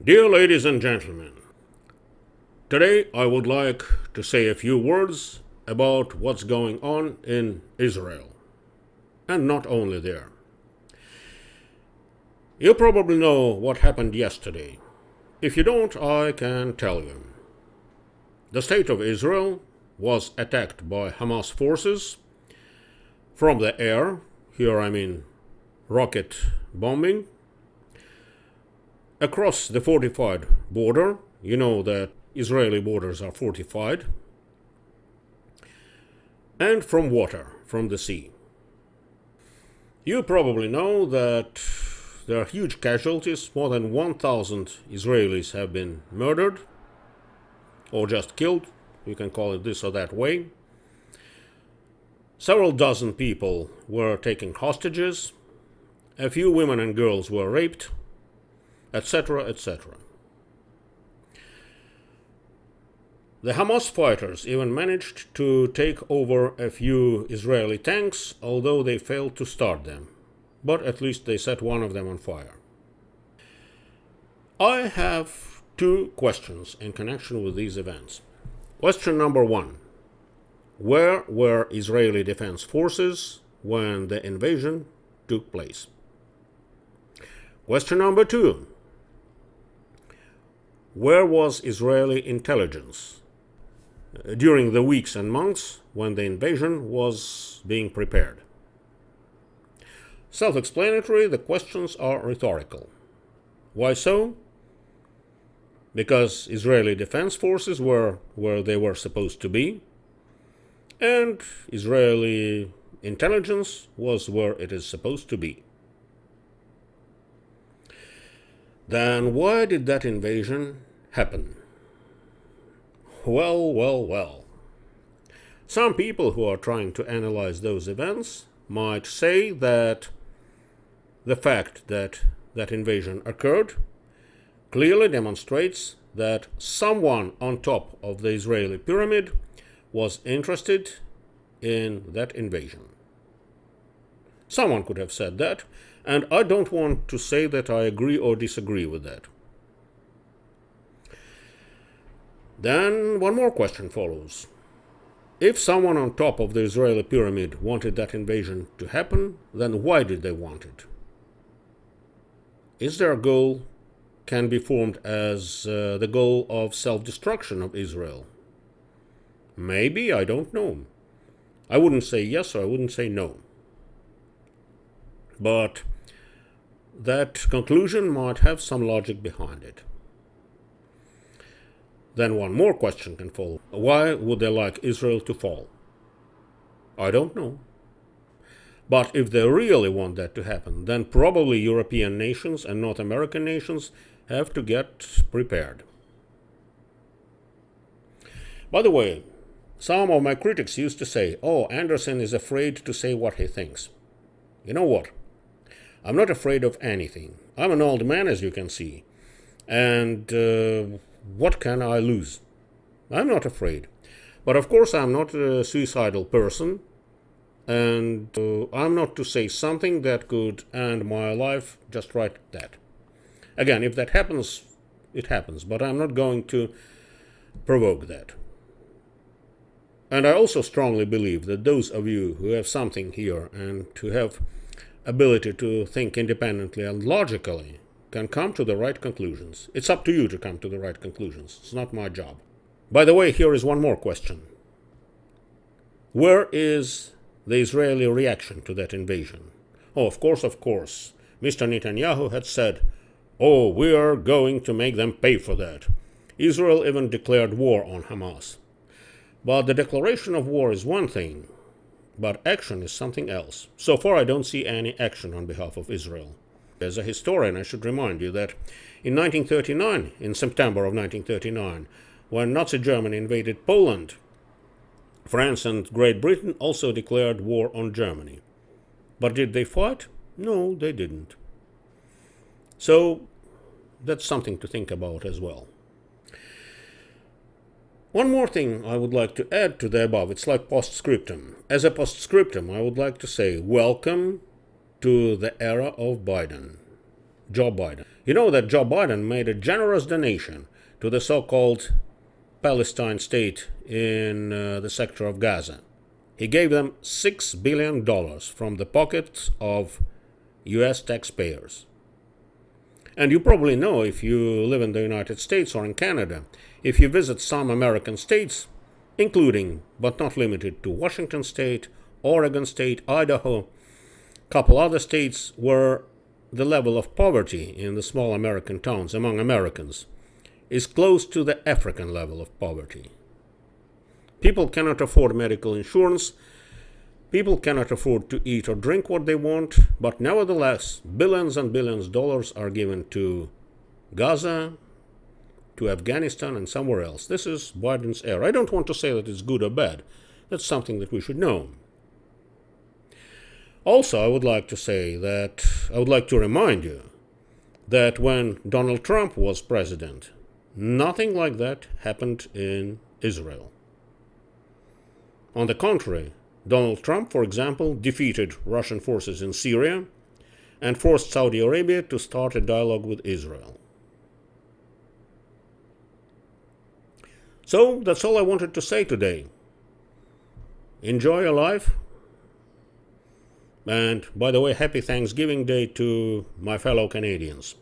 Dear ladies and gentlemen, today I would like to say a few words about what's going on in Israel, and not only there. You probably know what happened yesterday. If you don't, I can tell you. The state of Israel was attacked by Hamas forces from the air, here I mean rocket bombing, across the fortified border. You know that Israeli borders are fortified, and from water, from the sea. You probably know that there are huge casualties. More than 1,000 Israelis have been murdered, or just killed. You can call it this or that way. Several dozen people were taken hostages. A few women and girls were raped, etc., etc. The Hamas fighters even managed to take over a few Israeli tanks, although they failed to start them. But at least they set one of them on fire. I have two questions in connection with these events. Question number one: where were Israeli defense forces when the invasion took place? Question number two: where was Israeli intelligence during the weeks and months when the invasion was being prepared? Self-explanatory, the questions are rhetorical. Why so? Because Israeli defense forces were where they were supposed to be, and Israeli intelligence was where it is supposed to be. Then why did that invasion happen? Well. Some people who are trying to analyze those events might say that the fact that that invasion occurred clearly demonstrates that someone on top of the Israeli pyramid was interested in that invasion. Someone could have said that, and I don't want to say that I agree or disagree with that. Then one more question follows. If someone on top of the Israeli pyramid wanted that invasion to happen, then why did they want it? Is their goal can be formed as the goal of self-destruction of Israel? Maybe, I don't know. I wouldn't say yes or I wouldn't say no. But that conclusion might have some logic behind it. Then one more question can follow. Why would they like Israel to fall? I don't know. But if they really want that to happen, then probably European nations and North American nations have to get prepared. By the way, some of my critics used to say, "Oh, Anderson is afraid to say what he thinks." You know what? I'm not afraid of anything. I'm an old man, as you can see. And what can I lose? I'm not afraid. But of course, I'm not a suicidal person. And I'm not to say something that could end my life just like that. Again, if that happens, it happens. But I'm not going to provoke that. And I also strongly believe that those of you who have something here and who have ability to think independently and logically can come to the right conclusions. It's up to you to come to the right conclusions. It's not my job. By the way, here is one more question. Where is the Israeli reaction to that invasion? Oh, of course. Mr. Netanyahu had said, "Oh, we are going to make them pay for that." Israel even declared war on Hamas. But the declaration of war is one thing, but action is something else. So far, I don't see any action on behalf of Israel. As a historian, I should remind you that in 1939, in September of 1939, when Nazi Germany invaded Poland, France and Great Britain also declared war on Germany. But did they fight? No, they didn't. So that's something to think about as well. One more thing I would like to add to the above. It's like postscriptum. As a postscriptum, I would like to say welcome to the era of Biden. Joe Biden. You know that Joe Biden made a generous donation to the so-called Palestine state in the sector of Gaza. He gave them $6 billion from the pockets of US taxpayers. And you probably know, if you live in the United States or in Canada, if you visit some American states, including but not limited to Washington State, Oregon State, Idaho, a couple other states where the level of poverty in the small American towns among Americans is close to the African level of poverty. People cannot afford medical insurance. People cannot afford to eat or drink what they want, but nevertheless, billions and billions of dollars are given to Gaza, to Afghanistan, and somewhere else. This is Biden's era. I don't want to say that it's good or bad. That's something that we should know. Also, I would like to remind you that when Donald Trump was president, nothing like that happened in Israel. On the contrary, Donald Trump, for example, defeated Russian forces in Syria and forced Saudi Arabia to start a dialogue with Israel. So that's all I wanted to say today. Enjoy your life. And by the way, happy Thanksgiving Day to my fellow Canadians.